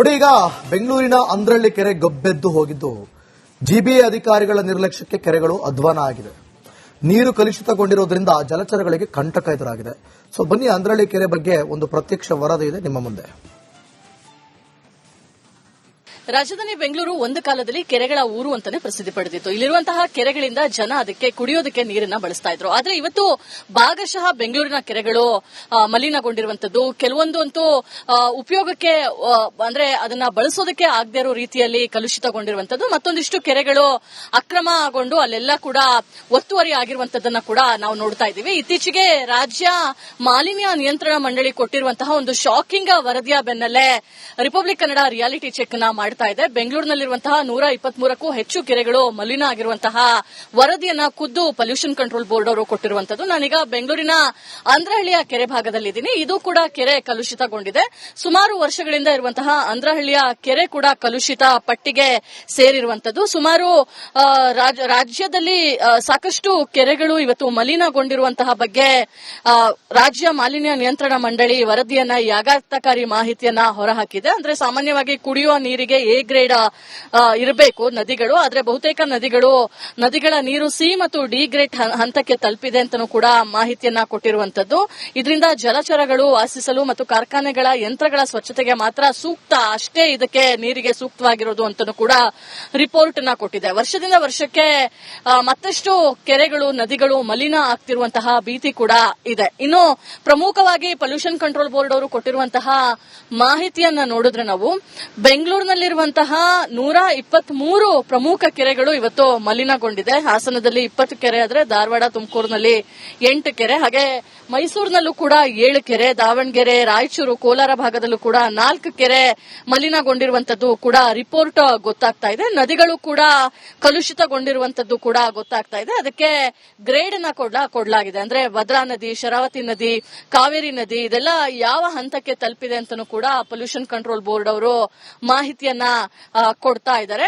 ನೋಡಿ, ಈಗ ಬೆಂಗಳೂರಿನ ಅಂದ್ರಳ್ಳಿ ಕೆರೆ ಗಬ್ಬೆದ್ದು ಹೋಗಿದ್ದು ಜಿಬಿಎ ಅಧಿಕಾರಿಗಳ ನಿರ್ಲಕ್ಷ್ಯಕ್ಕೆ ಕೆರೆಗಳು ಅಧ್ವಾನ ಆಗಿದೆ. ನೀರು ಕಲುಷಿತಗೊಂಡಿರೋದ್ರಿಂದ ಜಲಚರಗಳಿಗೆ ಕಂಟಕ ಎದುರಾಗಿದೆ. ಸೊ ಬನ್ನಿ, ಅಂದ್ರಳ್ಳಿ ಕೆರೆ ಬಗ್ಗೆ ಒಂದು ಪ್ರತ್ಯಕ್ಷ ವರದಿ ಇದೆ ನಿಮ್ಮ ಮುಂದೆ. ರಾಜಧಾನಿ ಬೆಂಗಳೂರು ಒಂದು ಕಾಲದಲ್ಲಿ ಕೆರೆಗಳ ಊರು ಅಂತಾನೆ ಪ್ರಸಿದ್ಧಿ ಪಡೆದಿತ್ತು. ಇಲ್ಲಿರುವಂತಹ ಕೆರೆಗಳಿಂದ ಜನ ಅದಕ್ಕೆ ಕುಡಿಯೋದಕ್ಕೆ ನೀರನ್ನ ಬಳಸ್ತಾ ಇದ್ರು. ಆದ್ರೆ ಇವತ್ತು ಭಾಗಶಃ ಬೆಂಗಳೂರಿನ ಕೆರೆಗಳು ಮಲಿನಗೊಂಡಿರುವಂತದ್ದು, ಕೆಲವೊಂದು ಅಂತೂ ಉಪಯೋಗಕ್ಕೆ ಅಂದ್ರೆ ಅದನ್ನ ಬಳಸೋದಕ್ಕೆ ಆಗದೆ ಇರೋ ರೀತಿಯಲ್ಲಿ ಕಲುಷಿತಗೊಂಡಿರುವಂತದ್ದು, ಮತ್ತೊಂದಿಷ್ಟು ಕೆರೆಗಳು ಅಕ್ರಮಗೊಂಡು ಅಲ್ಲೆಲ್ಲ ಕೂಡ ಒತ್ತುವರಿ ಆಗಿರುವಂತದ್ದನ್ನ ಕೂಡ ನಾವು ನೋಡ್ತಾ ಇದ್ದೀವಿ. ಇತ್ತೀಚೆಗೆ ರಾಜ್ಯ ಮಾಲಿನ್ಯ ನಿಯಂತ್ರಣ ಮಂಡಳಿ ಕೊಟ್ಟಿರುವಂತಹ ಒಂದು ಶಾಕಿಂಗ್ ವರದಿಯ ಬೆನ್ನಲ್ಲೇ ರಿಪಬ್ಲಿಕ್ ಕನ್ನಡ ರಿಯಾಲಿಟಿ ಚೆಕ್ ನ ಮಾಡ್ತಾ ಇದೆ. ಬೆಂಗಳೂರಿನಲ್ಲಿರುವಂತಹ 123ಕ್ಕೂ ಹೆಚ್ಚು ಕೆರೆಗಳು ಮಲಿನ ಆಗಿರುವಂತಹ ವರದಿಯನ್ನ ಖುದ್ದು ಪೊಲ್ಯೂಷನ್ ಕಂಟ್ರೋಲ್ ಬೋರ್ಡ್ ಅವರು ಕೊಟ್ಟಿರುವಂತದ್ದು. ನಾನೀಗ ಬೆಂಗಳೂರಿನ ಅಂದ್ರಹಳ್ಳಿಯ ಕೆರೆ ಭಾಗದಲ್ಲಿದ್ದೀನಿ. ಇದು ಕೂಡ ಕೆರೆ ಕಲುಷಿತಗೊಂಡಿದೆ. ಸುಮಾರು ವರ್ಷಗಳಿಂದ ಇರುವಂತಹ ಅಂದ್ರಹಳ್ಳಿಯ ಕೆರೆ ಕೂಡ ಕಲುಷಿತ ಪಟ್ಟಿಗೆ ಸೇರಿರುವಂತದ್ದು. ಸುಮಾರು ರಾಜ್ಯದಲ್ಲಿ ಸಾಕಷ್ಟು ಕೆರೆಗಳು ಇವತ್ತು ಮಲಿನಗೊಂಡಿರುವಂತಹ ಬಗ್ಗೆ ರಾಜ್ಯ ಮಾಲಿನ್ಯ ನಿಯಂತ್ರಣ ಮಂಡಳಿ ವರದಿಯನ್ನ ಈ ಆಘಾತಕಾರಿ ಮಾಹಿತಿಯನ್ನ ಹೊರಹಾಕಿದೆ. ಅಂದ್ರೆ ಸಾಮಾನ್ಯವಾಗಿ ಕುಡಿಯುವ ನೀರಿಗೆ ಎ ಗ್ರೇಡ್ ಇರಬೇಕು ನದಿಗಳು, ಆದ್ರೆ ಬಹುತೇಕ ನದಿಗಳ ನೀರು ಸಿ ಮತ್ತು ಡಿ ಗ್ರೇಡ್ ಹಂತಕ್ಕೆ ತಲುಪಿದೆ ಅಂತಲೂ ಕೂಡ ಮಾಹಿತಿಯನ್ನ ಕೊಟ್ಟಿರುವಂತದ್ದು. ಇದರಿಂದ ಜಲಚರಗಳು ವಾಸಿಸಲು ಮತ್ತು ಕಾರ್ಖಾನೆಗಳ ಯಂತ್ರಗಳ ಸ್ವಚ್ಛತೆಗೆ ಮಾತ್ರ ಸೂಕ್ತ, ಅಷ್ಟೇ ಇದಕ್ಕೆ ನೀರಿಗೆ ಸೂಕ್ತವಾಗಿರೋದು ಅಂತಲೂ ಕೂಡ ರಿಪೋರ್ಟ್ ನ ಕೊಟ್ಟಿದೆ. ವರ್ಷದಿಂದ ವರ್ಷಕ್ಕೆ ಮತ್ತಷ್ಟು ಕೆರೆಗಳು ನದಿಗಳು ಮಲಿನ ಆಗ್ತಿರುವಂತಹ ಭೀತಿ ಕೂಡ ಇದೆ. ಇನ್ನು ಪ್ರಮುಖವಾಗಿ ಪೊಲ್ಯೂಷನ್ ಕಂಟ್ರೋಲ್ ಬೋರ್ಡ್ ಅವರು ಕೊಟ್ಟಿರುವಂತಹ ಮಾಹಿತಿಯನ್ನ ನೋಡಿದ್ರೆ ನಾವು ಬೆಂಗಳೂರಿನಲ್ಲಿರುವಂತಹ 123 ಪ್ರಮುಖ ಕೆರೆಗಳು ಇವತ್ತು ಮಲಿನಗೊಂಡಿದೆ. ಹಾಸನದಲ್ಲಿ 20 ಕೆರೆ ಆದ್ರೆ ಧಾರವಾಡ ತುಮಕೂರಿನಲ್ಲಿ 8 ಕೆರೆ, ಹಾಗೆ ಮೈಸೂರಿನಲ್ಲೂ ಕೂಡ 7 ಕೆರೆ, ದಾವಣಗೆರೆ ರಾಯಚೂರು ಕೋಲಾರ ಭಾಗದಲ್ಲೂ ಕೂಡ 4 ಕೆರೆ ಮಲಿನಗೊಂಡಿರುವಂತದ್ದು ಕೂಡ ರಿಪೋರ್ಟ್ ಗೊತ್ತಾಗ್ತಾ ಇದೆ. ನದಿಗಳು ಕೂಡ ಕಲುಷಿತಗೊಂಡಿರುವಂತದ್ದು ಕೂಡ ಗೊತ್ತಾಗ್ತಾ ಇದೆ. ಅದಕ್ಕೆ ಗ್ರೇಡ್ ಅನ್ನ ಕೊಡಲಾಗಿದೆ. ಅಂದ್ರೆ ಭದ್ರಾ ನದಿ, ಶರಾವತಿ ನದಿ, ಕಾವೇರಿ ನದಿ ಇದೆಲ್ಲ ಯಾವ ಹಂತಕ್ಕೆ ತಲುಪಿದೆ ಅಂತನೂ ಕೂಡ ಪೊಲ್ಯೂಷನ್ ಕಂಟ್ರೋಲ್ ಬೋರ್ಡ್ ಅವರು ಮಾಹಿತಿಯನ್ನ ಕೊಡ್ತಾ ಇದ್ದಾರೆ.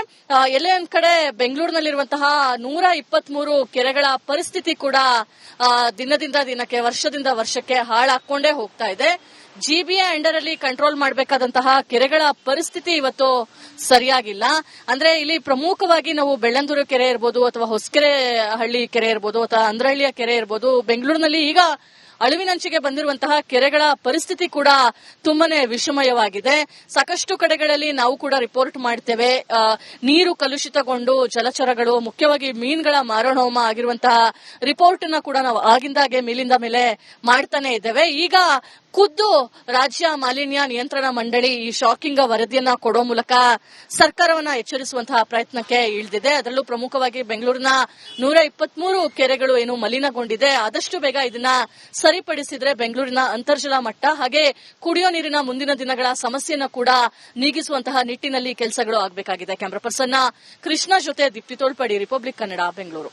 ಎಲ್ಲೇ ಒಂದ್ ಕಡೆ ಬೆಂಗಳೂರಿನಲ್ಲಿರುವಂತಹ 123 ಕೆರೆಗಳ ಪರಿಸ್ಥಿತಿ ಕೂಡ ದಿನದಿಂದ ದಿನಕ್ಕೆ ವರ್ಷದಿಂದ ವರ್ಷಕ್ಕೆ ಹಾಳಾಕೊಂಡೇ ಹೋಗ್ತಾ ಇದೆ. ಜಿಬಿಎ ಅಂಡರ್ ಅಲ್ಲಿ ಕಂಟ್ರೋಲ್ ಮಾಡಬೇಕಾದಂತಹ ಕೆರೆಗಳ ಪರಿಸ್ಥಿತಿ ಇವತ್ತು ಸರಿಯಾಗಿಲ್ಲ. ಅಂದ್ರೆ ಇಲ್ಲಿ ಪ್ರಮುಖವಾಗಿ ನಾವು ಬೆಳ್ಳಂದೂರು ಕೆರೆ ಇರಬಹುದು ಅಥವಾ ಹೊಸಕೆರೆ ಹಳ್ಳಿ ಕೆರೆ ಇರಬಹುದು ಅಥವಾ ಅಂದ್ರಹಳ್ಳಿಯ ಕೆರೆ ಇರಬಹುದು, ಬೆಂಗಳೂರಿನಲ್ಲಿ ಈಗ ಅಳಿವಿನಂಚಿಗೆ ಬಂದಿರುವಂತಹ ಕೆರೆಗಳ ಪರಿಸ್ಥಿತಿ ಕೂಡ ತುಂಬಾನೇ ವಿಷಮಯವಾಗಿದೆ. ಸಾಕಷ್ಟು ಕಡೆಗಳಲ್ಲಿ ನಾವು ಕೂಡ ರಿಪೋರ್ಟ್ ಮಾಡ್ತೇವೆ, ನೀರು ಕಲುಷಿತಗೊಂಡು ಜಲಚರಗಳು ಮುಖ್ಯವಾಗಿ ಮೀನುಗಳ ಮಾರಣೋಮ ಆಗಿರುವಂತಹ ರಿಪೋರ್ಟ್ ಅನ್ನ ಕೂಡ ನಾವು ಆಗಿಂದಾಗೆ ಮೇಲಿಂದ ಮೇಲೆ ಮಾಡ್ತಾನೆ ಇದ್ದೇವೆ. ಈಗ ಖುದ್ದು ರಾಜ್ಯ ಮಾಲಿನ್ಯ ನಿಯಂತ್ರಣ ಮಂಡಳಿ ಈ ಶಾಕಿಂಗ್ ವರದಿಯನ್ನ ಕೊಡೋ ಮೂಲಕ ಸರ್ಕಾರವನ್ನ ಎಚ್ಚರಿಸುವಂತಹ ಪ್ರಯತ್ನಕ್ಕೆ ಇಳಿದಿದೆ. ಅದರಲ್ಲೂ ಪ್ರಮುಖವಾಗಿ ಬೆಂಗಳೂರಿನ 123 ಕೆರೆಗಳು ಏನು ಮಲಿನಗೊಂಡಿದೆ, ಆದಷ್ಟು ಬೇಗ ಇದನ್ನ ಸರಿಪಡಿಸಿದ್ರೆ ಬೆಂಗಳೂರಿನ ಅಂತರ್ಜಲ ಮಟ್ಟ ಹಾಗೆ ಕುಡಿಯೋ ನೀರಿನ ಮುಂದಿನ ದಿನಗಳ ಸಮಸ್ಯೆಯನ್ನು ಕೂಡ ನೀಗಿಸುವಂತಹ ನಿಟ್ಟಿನಲ್ಲಿ ಕೆಲಸಗಳು ಆಗಬೇಕಾಗಿದೆ. ಕ್ಯಾಮರಾ ಪರ್ಸನ್ ಕೃಷ್ಣ ಜೊತೆ ದೀಪ್ತಿ ತೋಳ್ಪಡಿ, ರಿಪಬ್ಲಿಕ್ ಕನ್ನಡ, ಬೆಂಗಳೂರು.